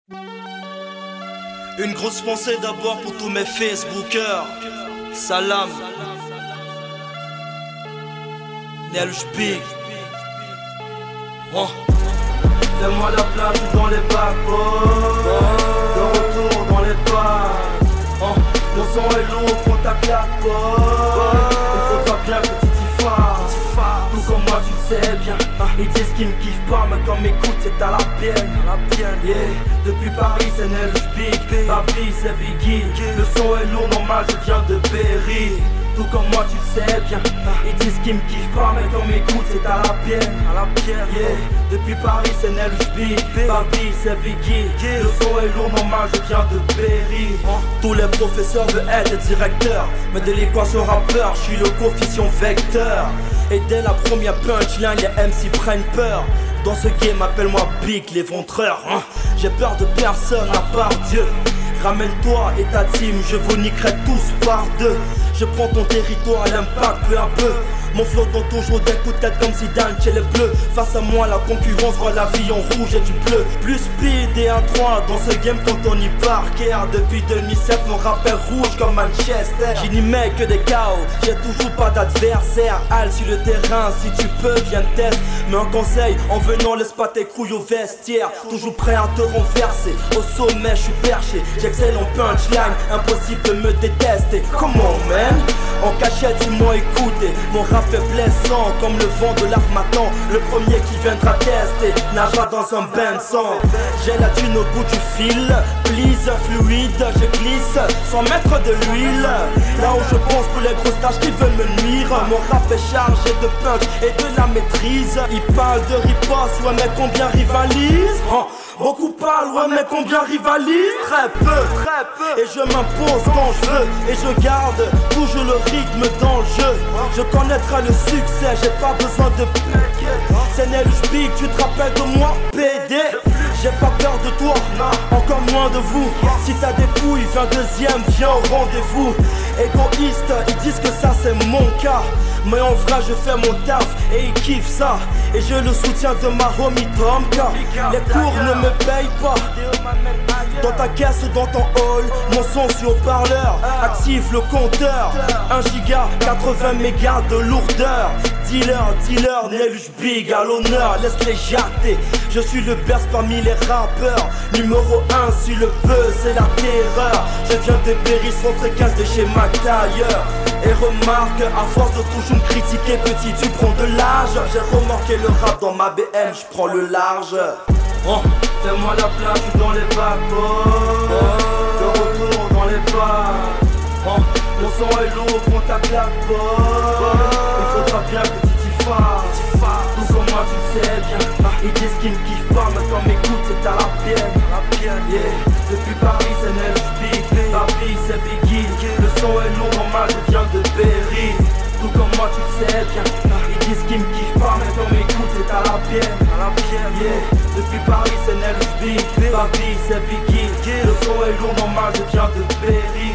Une grosse pensée d'abord pour tous mes Facebookers. Salam Nelj Big. Fais-moi la plage dans les backboards, de retour dans les bars. Mon son est lourd, prends ta claque-porte. Il faudra bien que tu t'y fasses. Tout comme moi tu le sais bien. Ils disent qu'ils me kiffent pas, mais quand m'écoute c'est à la pienne. Yeah. Depuis Paris c'est Nelj Big. Ma vie c'est Biggie. Le son est lourd, normal je viens de Berry. Tout comme moi tu le sais bien. Ils disent qu'ils me kiffent pas, mais quand m'écoute c'est à la pienne. Yeah. Depuis Paris c'est Nelj Big. Ma vie c'est Biggie. Le son est lourd, normal je viens de Berry. Tous les professeurs veulent être directeurs, mais de l'équation rappeur, je suis le coefficient vecteur. Et dès la première punchline, les MC prennent peur. Dans ce game, appelle-moi Big l'éventreur. J'ai peur de personne à part Dieu. Ramène-toi et ta team, je vous niquerai tous par deux. Je prends ton territoire à l'impact peu à peu. Mon flow donne toujours des coups de tête comme Zidane chez les bleus. Face à moi la concurrence voit la vie en rouge et du bleu. Plus speed et un 3 dans ce game quand on y parquère. Depuis 2007 mon rap est rouge comme Manchester. J'y n'y mets que des chaos, j'ai toujours pas d'adversaire. Halle sur le terrain, si tu peux viens test. Mais un conseil, en venant laisse pas tes couilles au vestiaire. Toujours prêt à te renverser, au sommet je suis perché. J'excelle en punchline, impossible de me détester. Comment man? En cachette dis-moi écoutez, mon rap est blessant comme le vent de l'armatan. Le premier qui viendra tester nagera dans un bain de sang. J'ai la thune au bout du fil, please fluide, je glisse sans mettre de l'huile. Là où je pense pour les grosses tâches qui veulent me nuire. Mon rap est chargé de punch et de la maîtrise. Ils parlent de riposte, ouais mais combien rivalisent? Beaucoup parlent, ouais mais combien rivalisent? Très peu. Et je m'impose quand je veux. Et je garde toujours le rythme dans le jeu. Je connaîtrai le succès, j'ai pas besoin de c'est Nelj Big, tu te rappelles de moi, PD? J'ai pas peur de toi, encore moins de vous. Si t'as des couilles, viens deuxième, viens au rendez-vous. Égoïste, ils disent que ça c'est mon cas. Mais en vrai je fais mon taf et ils kiffent ça. Et je le soutiens de ma homie Tomka. Les cours ne me payent pas. Dans ta caisse ou dans ton hall, mon son sur haut-parleur. Active le compteur, 1 giga, 80 mégas de lourdeur. Dealer, Nelj Big à l'honneur, laisse-les jatter. Je suis le best parmi les rappeurs. Numéro 1 sur le buzz, c'est la terreur. Je viens de Berry, centre 15 de chez McTayer. Et remarque, à force de toujours me critiquer petit, tu prends de l'âge. J'ai remarqué le rap dans ma BM, je prends le large. Fais-moi la plage dans les backboards, de retour dans les bars. Mon son est lourd, prends ta claque-porte. Il faudra bien que tu t'y fasses. Tout comme moi tu le sais bien. Ils disent qu'ils me kiffent pas, mais quand m'écoute c'est à la pienne. Yeah. Depuis Paris c'est Nelj Big. Ma vie c'est Biggie. Le son est lourd, normal je viens de Berry. Tout comme moi tu le sais bien. Ils disent qu'ils me kiffent pas, mais quand m'écoute c'est à la pienne. Yeah. Depuis Paris c'est Nelj Big. Ma vie c'est Biggie. Le son est lourd, normal je viens de Berry.